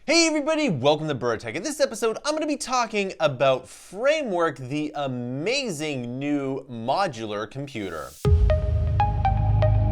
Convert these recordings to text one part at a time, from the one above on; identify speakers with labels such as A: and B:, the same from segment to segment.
A: Hey everybody, welcome to Buratech. In this episode, I'm going to be talking about Framework, the amazing new modular computer.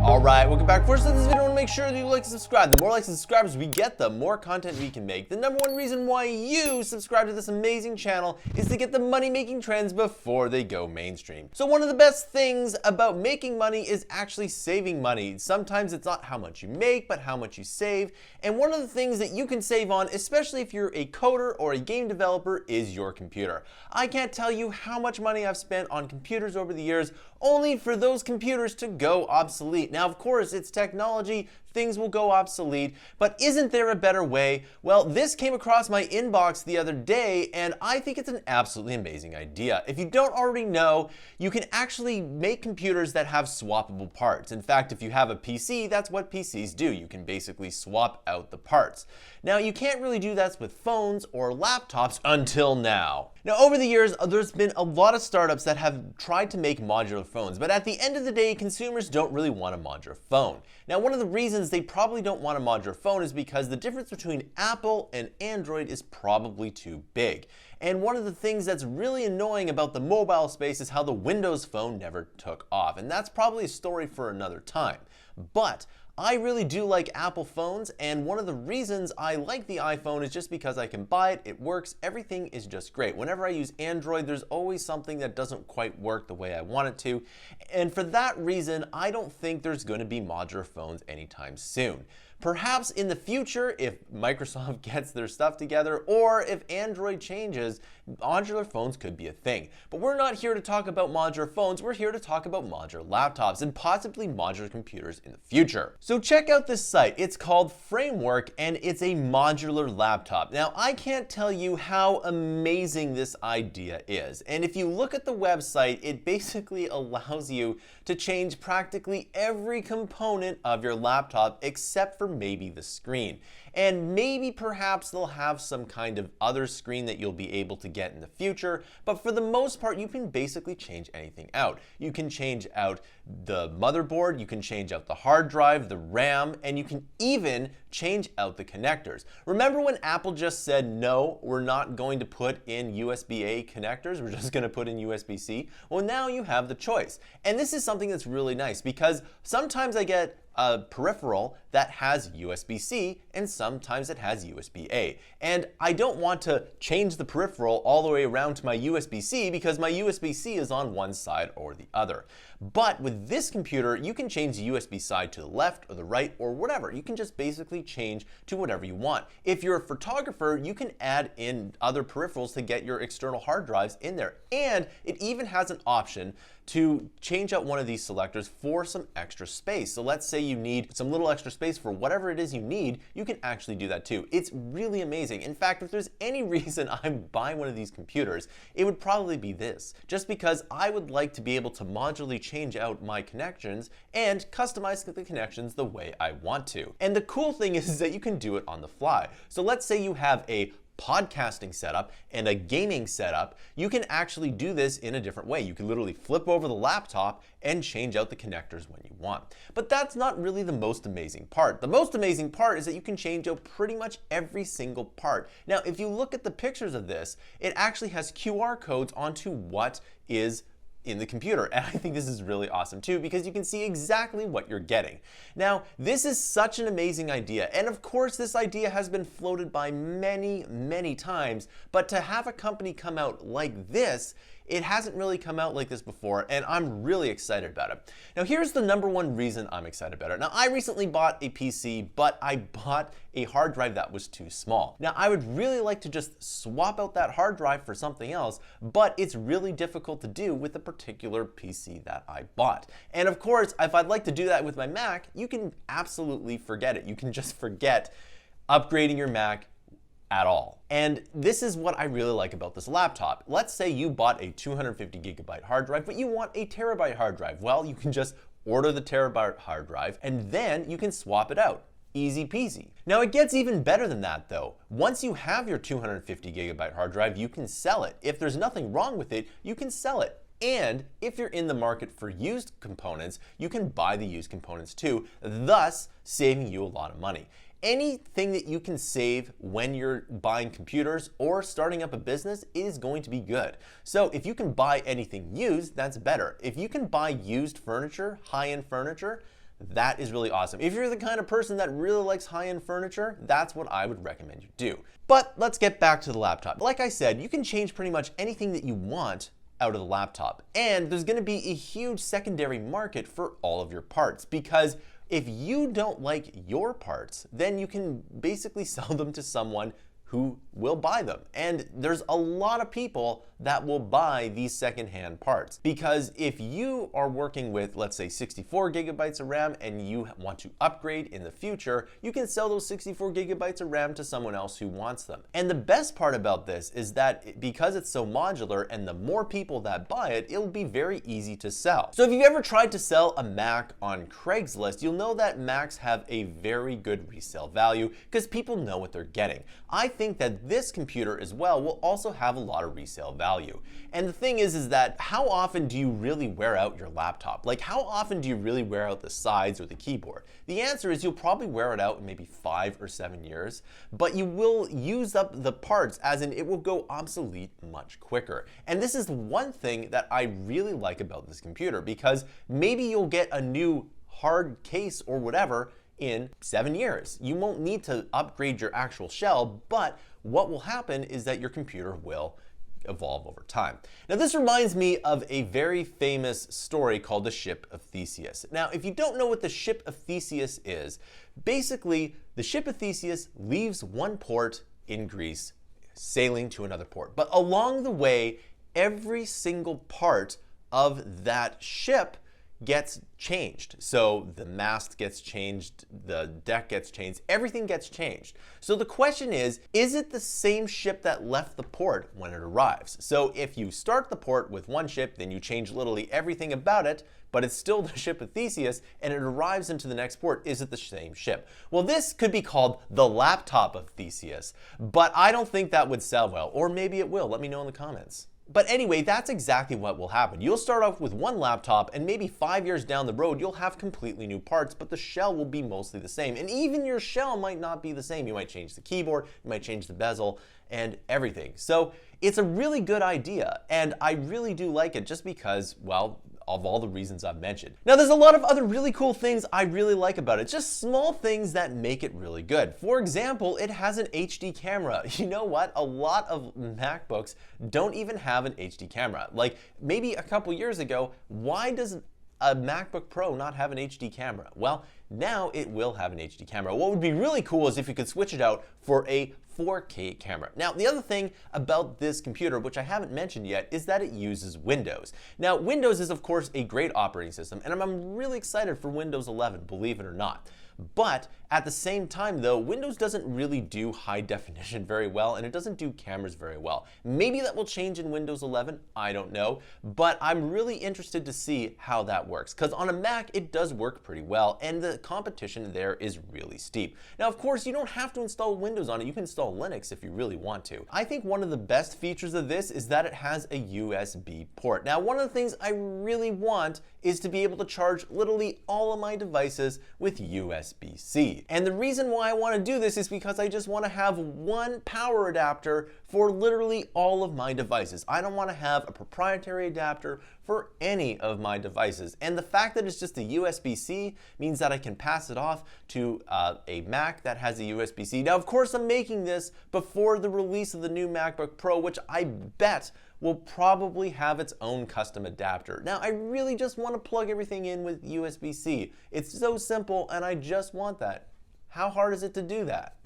A: Alright, welcome back. First in this video, I want to make sure that you like and subscribe. The more likes and subscribers we get, the more content we can make. The number one reason why you subscribe to this amazing channel is to get the money-making trends before they go mainstream. So one of the best things about making money is actually saving money. Sometimes it's not how much you make, but how much you save. And one of the things that you can save on, especially if you're a coder or a game developer, is your computer. I can't tell you how much money I've spent on computers over the years, only for those computers to go obsolete. Now, of course, it's technology, things will go obsolete, but isn't there a better way? Well, this came across my inbox the other day, and I think it's an absolutely amazing idea. If you don't already know, you can actually make computers that have swappable parts. In fact, if you have a PC, that's what PCs do. You can basically swap out the parts. Now, you can't really do that with phones or laptops until now. Now, over the years, there's been a lot of startups that have tried to make modular phones, but at the end of the day, consumers don't really want a modular phone. Now, one of the reasons they probably don't want a modular phone is because the difference between Apple and Android is probably too big. And one of the things that's really annoying about the mobile space is how the Windows Phone never took off. And that's probably a story for another time. But I really do like Apple phones, and one of the reasons I like the iPhone is just because I can buy it, it works, everything is just great. Whenever I use Android, there's always something that doesn't quite work the way I want it to, and for that reason, I don't think there's going to be modular phones anytime soon. Perhaps in the future, if Microsoft gets their stuff together, or if Android changes, modular phones could be a thing. But we're not here to talk about modular phones, we're here to talk about modular laptops and possibly modular computers in the future. So check out this site. It's called Framework, and it's a modular laptop. Now, I can't tell you how amazing this idea is. And if you look at the website, it basically allows you to change practically every component of your laptop except for maybe the screen. And maybe perhaps they'll have some kind of other screen that you'll be able to get in the future, but for the most part, you can basically change anything out. You can change out the motherboard, you can change out the hard drive, the RAM, and you can even change out the connectors. Remember when Apple just said, no, we're not going to put in USB-A connectors, we're just going to put in USB-C? Well, now you have the choice. And this is something that's really nice because sometimes I get a peripheral that has USB-C and sometimes it has USB-A. And I don't want to change the peripheral all the way around to my USB-C because my USB-C is on one side or the other. But with this computer, you can change the USB side to the left or the right or whatever. You can just basically change to whatever you want. If you're a photographer, you can add in other peripherals to get your external hard drives in there. And it even has an option to change out one of these selectors for some extra space. So let's say you need some little extra space for whatever it is you need, you can actually do that too. It's really amazing. In fact, if there's any reason I'm buying one of these computers, it would probably be this. Just because I would like to be able to modularly change out my connections and customize the connections the way I want to. And the cool thing is that you can do it on the fly. So let's say you have a podcasting setup and a gaming setup, you can actually do this in a different way. You can literally flip over the laptop and change out the connectors when you want. But that's not really the most amazing part. The most amazing part is that you can change out pretty much every single part. Now, if you look at the pictures of this, it actually has QR codes onto what is in the computer. And I think this is really awesome too because you can see exactly what you're getting. Now, this is such an amazing idea. And of course, this idea has been floated by many, many times, but to have a company come out like this, it hasn't really come out like this before, and I'm really excited about it. Now, here's the number one reason I'm excited about it. Now, I recently bought a PC, but I bought a hard drive that was too small. Now, I would really like to just swap out that hard drive for something else, but it's really difficult to do with the particular PC that I bought. And of course, if I'd like to do that with my Mac, you can absolutely forget it. You can just forget upgrading your Mac at all. And this is what I really like about this laptop. Let's say you bought a 250 gigabyte hard drive, but you want a terabyte hard drive. Well, you can just order the terabyte hard drive and then you can swap it out. Easy peasy. Now it gets even better than that though. Once you have your 250 gigabyte hard drive, you can sell it. If there's nothing wrong with it, you can sell it. And if you're in the market for used components, you can buy the used components too, thus saving you a lot of money. anything that you can save when you're buying computers or starting up a business is going to be good. So if you can buy anything used, that's better. If you can buy used furniture, high-end furniture, that is really awesome. If you're the kind of person that really likes high-end furniture, that's what I would recommend you do. But let's get back to the laptop. Like I said, you can change pretty much anything that you want out of the laptop. And there's going to be a huge secondary market for all of your parts, because if you don't like your parts, then you can basically sell them to someone who will buy them. And there's a lot of people that will buy these secondhand parts, because if you are working with, let's say, 64 gigabytes of RAM and you want to upgrade in the future, you can sell those 64 gigabytes of RAM to someone else who wants them. And the best part about this is that because it's so modular and the more people that buy it, it'll be very easy to sell. So if you've ever tried to sell a Mac on Craigslist, you'll know that Macs have a very good resale value because people know what they're getting. I think that this computer as well will also have a lot of resale value. And the thing is that how often do you really wear out your laptop? Like, how often do you really wear out the sides or the keyboard? The answer is you'll probably wear it out in maybe 5 or 7 years, but you will use up the parts, as in it will go obsolete much quicker. And this is one thing that I really like about this computer, because maybe you'll get a new hard case or whatever in 7 years. You won't need to upgrade your actual shell, but what will happen is that your computer will evolve over time. Now, this reminds me of a very famous story called the Ship of Theseus. Now, if you don't know what the Ship of Theseus is, basically the Ship of Theseus leaves one port in Greece, sailing to another port. But along the way, every single part of that ship gets changed. So the mast gets changed, the deck gets changed, everything gets changed. So the question is it the same ship that left the port when it arrives? So if you start the port with one ship, then you change literally everything about it, but it's still the Ship of Theseus, and it arrives into the next port, is it the same ship? Well, this could be called the laptop of Theseus, but I don't think that would sell well, or maybe it will. Let me know in the comments. But anyway, that's exactly what will happen. You'll start off with one laptop, and maybe 5 years down the road, you'll have completely new parts, but the shell will be mostly the same. And even your shell might not be the same. You might change the keyboard, you might change the bezel, and everything. So it's a really good idea, and I really do like it just because, well, of all the reasons I've mentioned. Now, there's a lot of other really cool things I really like about it, just small things that make it really good. For example, it has an HD camera. You know what? A lot of MacBooks don't even have an HD camera. Like, maybe a couple years ago, why does a MacBook Pro not have an HD camera? Well, now it will have an HD camera. What would be really cool is if you could switch it out for a 4K camera. Now, the other thing about this computer, which I haven't mentioned yet, is that it uses Windows. Now, Windows is, of course, a great operating system, and I'm really excited for Windows 11, believe it or not. But at the same time, though, Windows doesn't really do high definition very well, and it doesn't do cameras very well. Maybe that will change in Windows 11, I don't know, but I'm really interested to see how that works, because on a Mac, it does work pretty well, and the competition there is really steep. Now, of course, you don't have to install Windows on it. You can install Linux if you really want to. I think one of the best features of this is that it has a USB port. Now, one of the things I really want is to be able to charge literally all of my devices with USB-C. And the reason why I want to do this is because I just want to have one power adapter for literally all of my devices. I don't want to have a proprietary adapter for any of my devices. And the fact that it's just a USB-C means that I can pass it off to a Mac that has a USB-C. Now, of course, I'm making this before the release of the new MacBook Pro, which I bet will probably have its own custom adapter. Now, I really just want to plug everything in with USB-C. It's so simple, and I just want that. How hard is it to do that?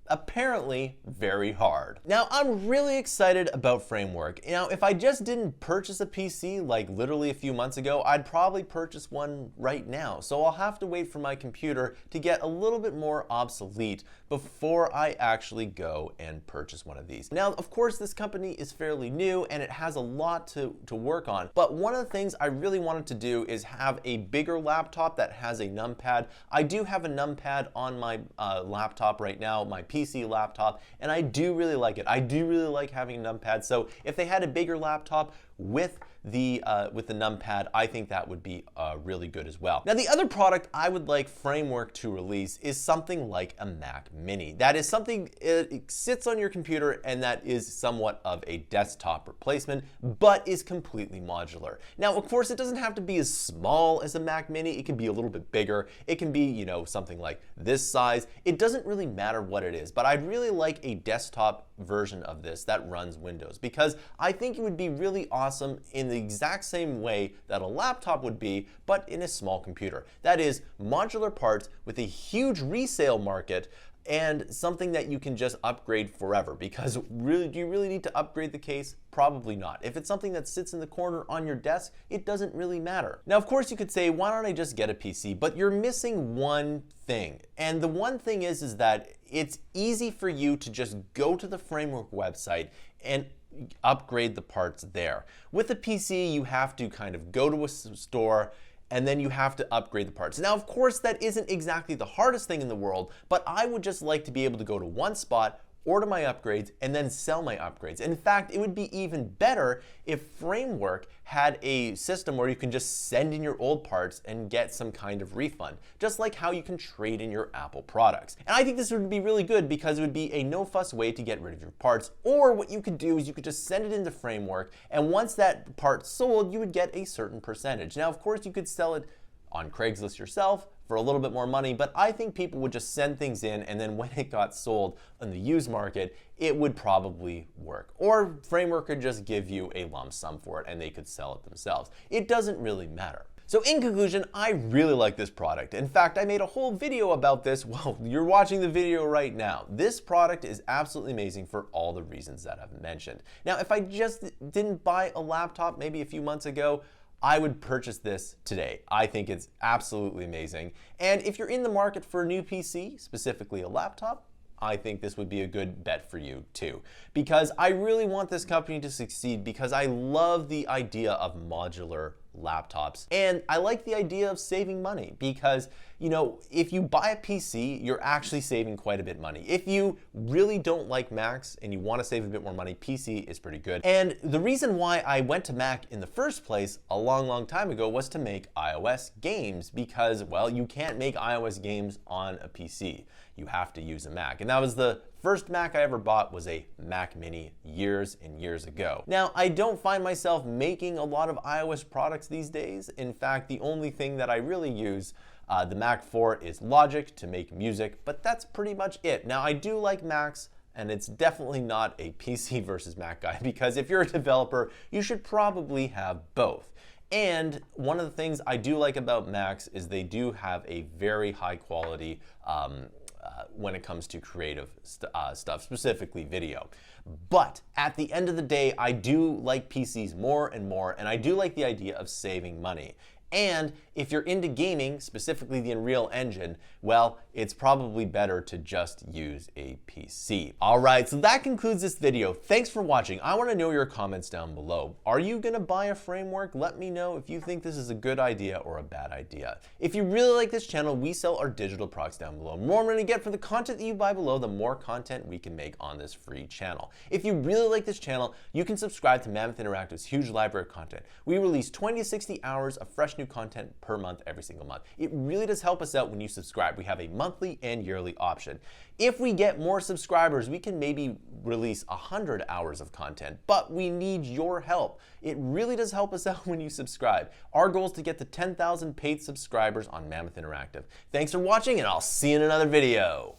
A: Apparently very hard. Now, I'm really excited about Framework. Now, if I just didn't purchase a PC like literally a few months ago, I'd probably purchase one right now. So I'll have to wait for my computer to get a little bit more obsolete before I actually go and purchase one of these. Now, of course, this company is fairly new and it has a lot to work on, but one of the things I really wanted to do is have a bigger laptop that has a numpad. I do have a numpad on my laptop right now, my PC laptop, and I do really like it. I do really like having a numpad, so if they had a bigger laptop with the numpad, I think that would be really good as well. Now, the other product I would like Framework to release is something like a Mac Mini. That is something, it sits on your computer and that is somewhat of a desktop replacement, but is completely modular. Now, of course, it doesn't have to be as small as a Mac Mini. It can be a little bit bigger. It can be, you know, something like this size. It doesn't really matter what it is, but I'd really like a desktop version of this that runs Windows, because I think it would be really awesome in the exact same way that a laptop would be, but in a small computer. That is, modular parts with a huge resale market and something that you can just upgrade forever. Because really, do you really need to upgrade the case? Probably not. If it's something that sits in the corner on your desk, it doesn't really matter. Now, of course, you could say, why don't I just get a PC? But you're missing one thing. And the one thing is that it's easy for you to just go to the Framework website and upgrade the parts there. With a PC, you have to kind of go to a store and then you have to upgrade the parts. Now, of course, that isn't exactly the hardest thing in the world, but I would just like to be able to go to one spot, order my upgrades, and then sell my upgrades. In fact, it would be even better if Framework had a system where you can just send in your old parts and get some kind of refund, just like how you can trade in your Apple products. And I think this would be really good because it would be a no-fuss way to get rid of your parts. Or what you could do is you could just send it into Framework, and once that part sold, you would get a certain percentage. Now, of course, you could sell it on Craigslist yourself for a little bit more money, but I think people would just send things in, and then when it got sold on the used market, it would probably work. Or Framework could just give you a lump sum for it and they could sell it themselves. It doesn't really matter. So in conclusion, I really like this product. In fact, I made a whole video about this. Well, you're watching the video right now. This product is absolutely amazing for all the reasons that I've mentioned. Now, if I just didn't buy a laptop maybe a few months ago, I would purchase this today. I think it's absolutely amazing. And if you're in the market for a new PC, specifically a laptop, I think this would be a good bet for you too. Because I really want this company to succeed because I love the idea of modular laptops. And I like the idea of saving money because, you know, if you buy a PC, you're actually saving quite a bit of money. If you really don't like Macs and you want to save a bit more money, PC is pretty good. And the reason why I went to Mac in the first place a long time ago was to make iOS games because, well, you can't make iOS games on a PC. You have to use a Mac. And that was the first Mac I ever bought was a Mac Mini years and years ago. Now, I don't find myself making a lot of iOS products these days. In fact, the only thing that I really use the Mac for is Logic to make music, but that's pretty much it. Now, I do like Macs, and it's definitely not a PC versus Mac guy because if you're a developer, you should probably have both. And one of the things I do like about Macs is they do have a very high quality when it comes to creative stuff, specifically video. But at the end of the day, I do like PCs more and more, and I do like the idea of saving money. And if you're into gaming, specifically the Unreal Engine, well, it's probably better to just use a PC. All right, so that concludes this video. Thanks for watching. I want to know your comments down below. Are you gonna buy a Framework? Let me know if you think this is a good idea or a bad idea. If you really like this channel, we sell our digital products down below. The more I'm gonna get for the content that you buy below, the more content we can make on this free channel. If you really like this channel, you can subscribe to Mammoth Interactive's huge library of content. We release 20 to 60 hours of fresh new content per month every single month. It really does help us out when you subscribe. We have a monthly and yearly option. If we get more subscribers, we can maybe release 100 hours of content, but we need your help. It really does help us out when you subscribe. Our goal is to get to 10,000 paid subscribers on Mammoth Interactive. Thanks for watching, and I'll see you in another video.